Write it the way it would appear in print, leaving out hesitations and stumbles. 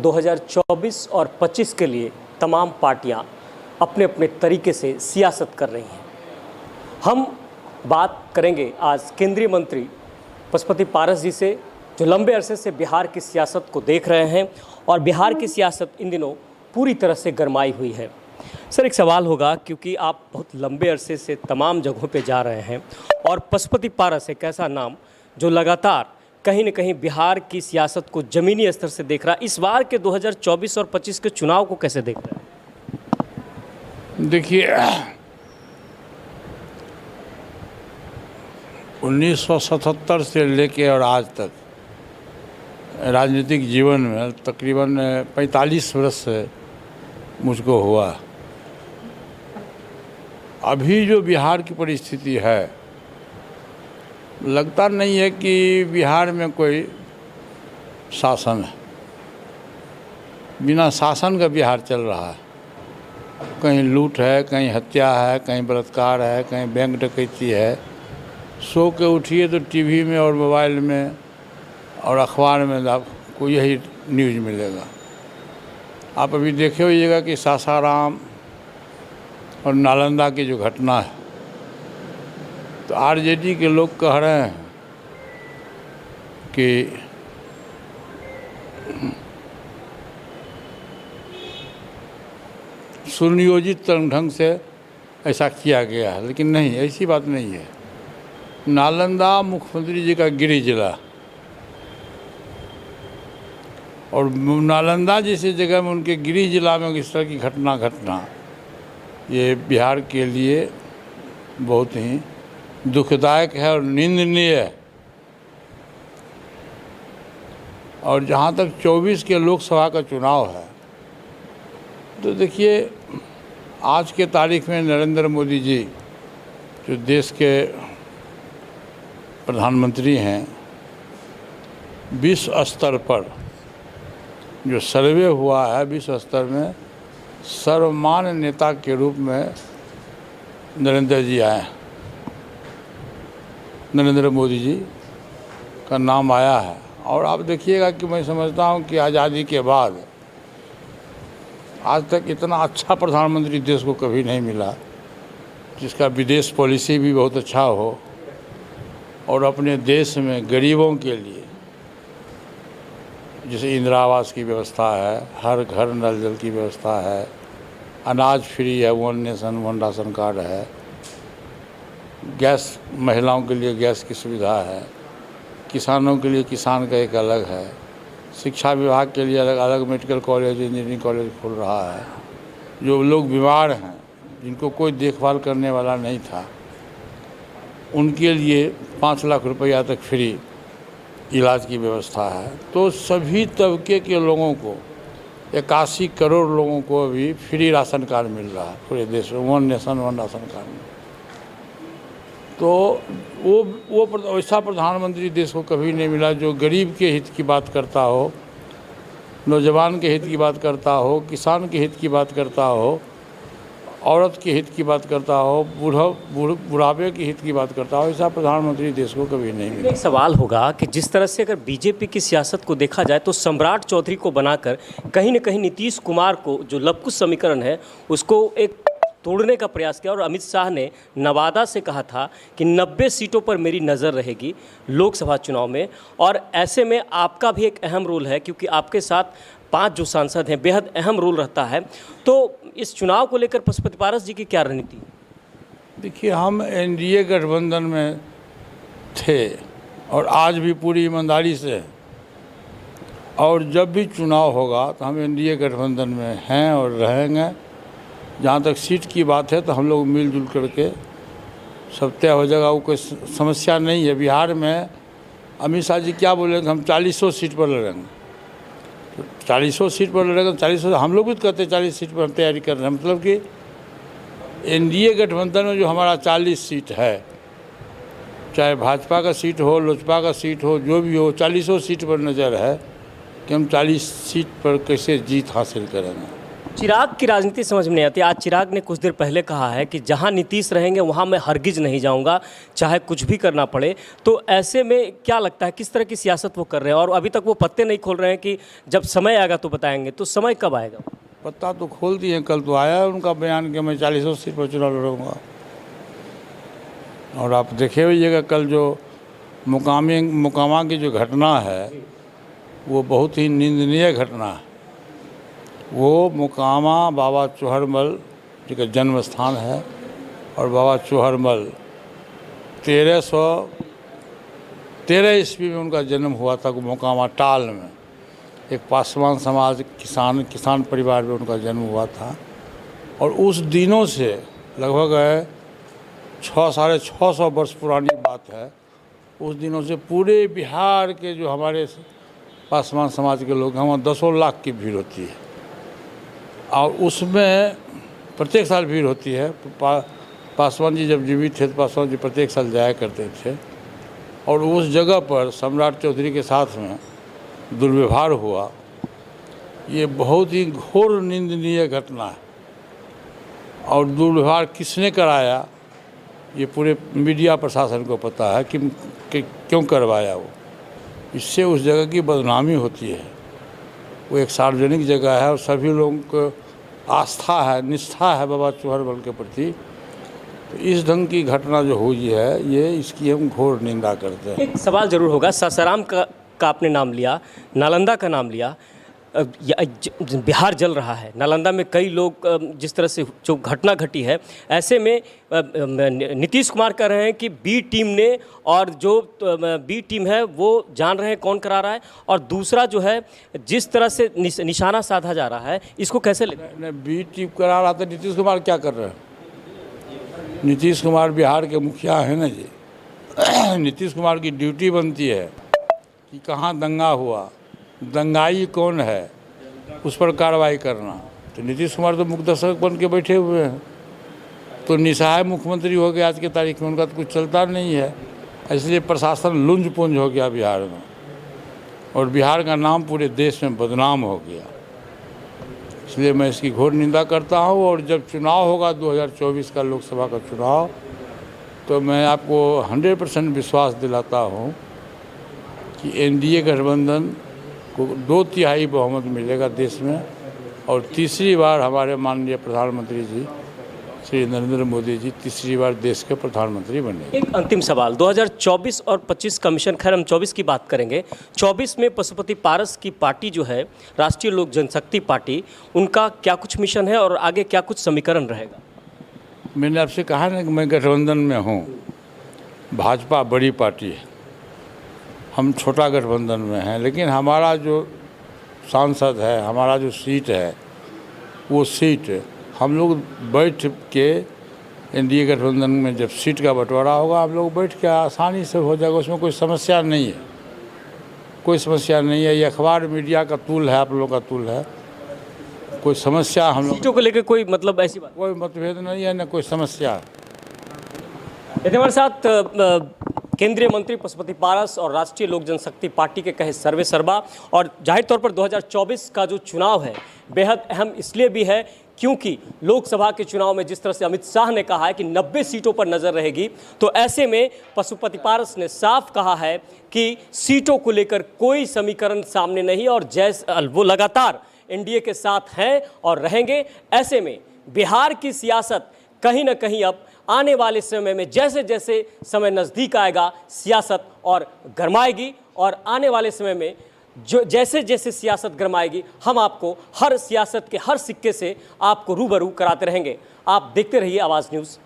2024 और 25 के लिए तमाम पार्टियां अपने अपने तरीके से सियासत कर रही हैं। हम बात करेंगे आज केंद्रीय मंत्री पशुपति पारस जी से, जो लंबे अरसे से बिहार की सियासत को देख रहे हैं और बिहार की सियासत इन दिनों पूरी तरह से गरमाई हुई है। सर, एक सवाल होगा, क्योंकि आप बहुत लंबे अरसे से तमाम जगहों पे जा रहे हैं और पशुपति पारस एक ऐसा नाम जो लगातार कहीं न कहीं बिहार की सियासत को ज़मीनी स्तर से देख रहा है। इस बार के 2024 और 25 के चुनाव को कैसे देख रहे हैं? देखिए, 1977 से लेके और आज तक राजनीतिक जीवन में तकरीबन 45 वर्ष से मुझको हुआ। अभी जो बिहार की परिस्थिति है, लगता नहीं है कि बिहार में कोई शासन है। बिना शासन का बिहार चल रहा है। कहीं लूट है, कहीं हत्या है, कहीं बलात्कार है, कहीं बैंक डकैती है। सो के उठिए तो टीवी में और मोबाइल में और अखबार में आपको यही न्यूज़ मिलेगा। आप अभी देखे होइएगा कि सासाराम और नालंदा की जो घटना है, तो आरजेडी के लोग कह रहे हैं कि सुनियोजित ढंग से ऐसा किया गया है, लेकिन नहीं, ऐसी बात नहीं है। नालंदा मुख्यमंत्री जी का गृह जिला और नालंदा जैसी जगह में उनके गृह जिला में इस तरह की घटना ये बिहार के लिए बहुत ही दुखदायक है और निंदनीय है। और जहाँ तक 24 के लोकसभा का चुनाव है, तो देखिए, आज के तारीख में नरेंद्र मोदी जी जो देश के प्रधानमंत्री हैं, विश्व स्तर पर जो सर्वे हुआ है, विश्व स्तर में सर्वमान्य नेता के रूप में नरेंद्र जी आए। नरेंद्र मोदी जी का नाम आया है। और आप देखिएगा कि मैं समझता हूँ कि आज़ादी के बाद आज तक इतना अच्छा प्रधानमंत्री देश को कभी नहीं मिला, जिसका विदेश पॉलिसी भी बहुत अच्छा हो और अपने देश में गरीबों के लिए, जैसे इंदिरा आवास की व्यवस्था है, हर घर नल जल की व्यवस्था है, अनाज फ्री है, 1 नेशन 1 राशन कार्ड है, गैस, महिलाओं के लिए गैस की सुविधा है, किसानों के लिए किसान का एक अलग है, शिक्षा विभाग के लिए अलग अलग मेडिकल कॉलेज, इंजीनियरिंग कॉलेज खुल रहा है। जो लोग बीमार हैं, जिनको कोई देखभाल करने वाला नहीं था, उनके लिए 5 लाख रुपया तक फ्री इलाज की व्यवस्था है। तो सभी तबके के लोगों को, 81 करोड़ लोगों को अभी फ्री राशन कार्ड मिल रहा है पूरे देश में, 1 नेशन 1 राशन कार्ड में। तो वो ऐसा प्रधानमंत्री देश को कभी नहीं मिला जो गरीब के हित की बात करता हो, नौजवान के हित की बात करता हो, किसान के हित की बात करता हो, औरत के हित की बात करता हो, बुढ़ापे के हित की बात करता हो। ऐसा प्रधानमंत्री देश को कभी नहीं मिला। एक सवाल होगा कि जिस तरह से अगर बीजेपी की सियासत को देखा जाए तो सम्राट चौधरी को बनाकर कहीं न कहीं नीतीश कुमार को जो लवकुश समीकरण है उसको एक तोड़ने का प्रयास किया। और अमित शाह ने नवादा से कहा था कि 90 सीटों पर मेरी नज़र रहेगी लोकसभा चुनाव में। और ऐसे में आपका भी एक अहम रोल है, क्योंकि आपके साथ 5 जो सांसद हैं, बेहद अहम रोल रहता है। तो इस चुनाव को लेकर पशुपति पारस जी की क्या रणनीति? देखिए, हम एनडीए गठबंधन में थे और आज भी पूरी ईमानदारी से, और जब भी चुनाव होगा तो हम एनडीए गठबंधन में हैं और रहेंगे। जहाँ तक सीट की बात है तो हम लोग मिलजुल करके सब तय हो जाएगा, वो कोई समस्या नहीं है। बिहार में अमित शाह जी क्या बोलेंगे, हम 40 सीट पर लड़ेंगे, तो 40 सीट पर लड़ेंगे। 40 हम लोग भी कहते हैं 40 सीट पर हम तैयारी कर रहे हैं। मतलब कि एनडीए गठबंधन में जो हमारा 40 सीट है, चाहे भाजपा का सीट हो, लोजपा का सीट हो, जो भी हो, 40 सीट पर नज़र है कि हम 40 सीट पर कैसे जीत हासिल करेंगे। चिराग की राजनीति समझ में नहीं आती। आज चिराग ने कुछ देर पहले कहा है कि जहां नीतीश रहेंगे वहां मैं हरगिज नहीं जाऊंगा, चाहे कुछ भी करना पड़े। तो ऐसे में क्या लगता है किस तरह की सियासत वो कर रहे हैं? और अभी तक वो पत्ते नहीं खोल रहे हैं कि जब समय आएगा तो बताएंगे। तो समय कब आएगा? पत्ता तो खोल दिए, कल तो आया उनका बयान कि मैं 40 सीट पर चुनाव लड़ूंगा। और आप देखे हुइएगा कल जो मुकामा की जो घटना है वो बहुत ही निंदनीय घटना है। वो मुकामा बाबा चौहरमल जी का जन्म स्थान है और बाबा चौहरमल 1313 ईस्वी में उनका जन्म हुआ था। मुकामा टाल में एक पासवान समाज किसान परिवार में उनका जन्म हुआ था। और उस दिनों से लगभग 600-650 वर्ष पुरानी बात है। उस दिनों से पूरे बिहार के जो हमारे पासवान समाज के लोग हैं वहाँ 10 लाख की भीड़ होती है। और उसमें प्रत्येक साल भीड़ होती है। पासवान जी जब जीवित थे तो पासवान जी प्रत्येक साल जाया करते थे। और उस जगह पर सम्राट चौधरी के साथ में दुर्व्यवहार हुआ। ये बहुत ही घोर निंदनीय घटना है। और दुर्व्यवहार किसने कराया ये पूरे मीडिया प्रशासन को पता है कि क्यों करवाया वो। इससे उस जगह की बदनामी होती है। वो एक सार्वजनिक जगह है और सभी लोगों को आस्था है, निष्ठा है बाबा चौहरमल के प्रति। तो इस ढंग की घटना जो हुई है ये इसकी हम घोर निंदा करते हैं। एक सवाल जरूर होगा, सासाराम का आपने नाम लिया, नालंदा का नाम लिया। बिहार जल रहा है, नालंदा में कई लोग जिस तरह से जो घटना घटी है, ऐसे में नीतीश कुमार कह रहे हैं कि बी टीम ने, और जो बी टीम है वो जान रहे हैं कौन करा रहा है। और दूसरा जो है जिस तरह से निशाना साधा जा रहा है, इसको कैसे ले? बी टीम करा रहा था। नीतीश कुमार क्या कर रहे हैं? नीतीश कुमार बिहार के मुखिया हैं ना जी। नीतीश कुमार की ड्यूटी बनती है कि कहाँ दंगा हुआ, दंगाई कौन है, उस पर कार्रवाई करना। तो नीतीश कुमार तो मुकदर्शक बन के बैठे हुए हैं। तो निसहाय मुख्यमंत्री हो गया आज के तारीख में, उनका तो कुछ चलता नहीं है। इसलिए प्रशासन लुंज पुंज हो गया बिहार में और बिहार का नाम पूरे देश में बदनाम हो गया। इसलिए मैं इसकी घोर निंदा करता हूँ। और जब चुनाव होगा 2024 का लोकसभा का चुनाव, तो मैं आपको 100% विश्वास दिलाता हूँ कि एनडीए गठबंधन को 2/3 बहुमत मिलेगा देश में। और तीसरी बार हमारे माननीय प्रधानमंत्री जी श्री नरेंद्र मोदी जी तीसरी बार देश के प्रधानमंत्री बने। एक अंतिम सवाल, 2024 और 25 कमीशन, खैर हम 24 की बात करेंगे। 24 में पशुपति पारस की पार्टी जो है राष्ट्रीय लोक जनशक्ति पार्टी, उनका क्या कुछ मिशन है और आगे क्या कुछ समीकरण रहेगा? मैंने आपसे कहा ना कि मैं गठबंधन में हूँ। भाजपा बड़ी पार्टी है, हम छोटा गठबंधन में हैं। लेकिन हमारा जो सांसद है, हमारा जो सीट है, वो सीट हम लोग बैठ के एनडीए गठबंधन में जब सीट का बंटवारा होगा हम लोग बैठ के आसानी से हो जाएगा। उसमें कोई समस्या नहीं है, कोई समस्या नहीं है। ये अखबार मीडिया का तूल है, आप लोगों का तूल है। कोई समस्या हम लोग सीटों को लेकर कोई मतलब ऐसी बात, कोई मतभेद नहीं है, न कोई समस्या। हमारे साथ केंद्रीय मंत्री पशुपति पारस और राष्ट्रीय लोक जनशक्ति पार्टी के कहे सर्वे सर्वा। और जाहिर तौर पर 2024 का जो चुनाव है बेहद अहम इसलिए भी है क्योंकि लोकसभा के चुनाव में जिस तरह से अमित शाह ने कहा है कि 90 सीटों पर नजर रहेगी, तो ऐसे में पशुपति पारस ने साफ कहा है कि सीटों को लेकर कोई समीकरण सामने नहीं और वो लगातार एनडीए के साथ हैं और रहेंगे। ऐसे में बिहार की सियासत कहीं ना कहीं अब आने वाले समय में जैसे जैसे समय नज़दीक आएगा सियासत और गरमाएगी। और आने वाले समय में जो जैसे जैसे सियासत गरमाएगी हम आपको हर सियासत के हर सिक्के से आपको रूबरू कराते रहेंगे। आप देखते रहिए आवाज़ न्यूज़।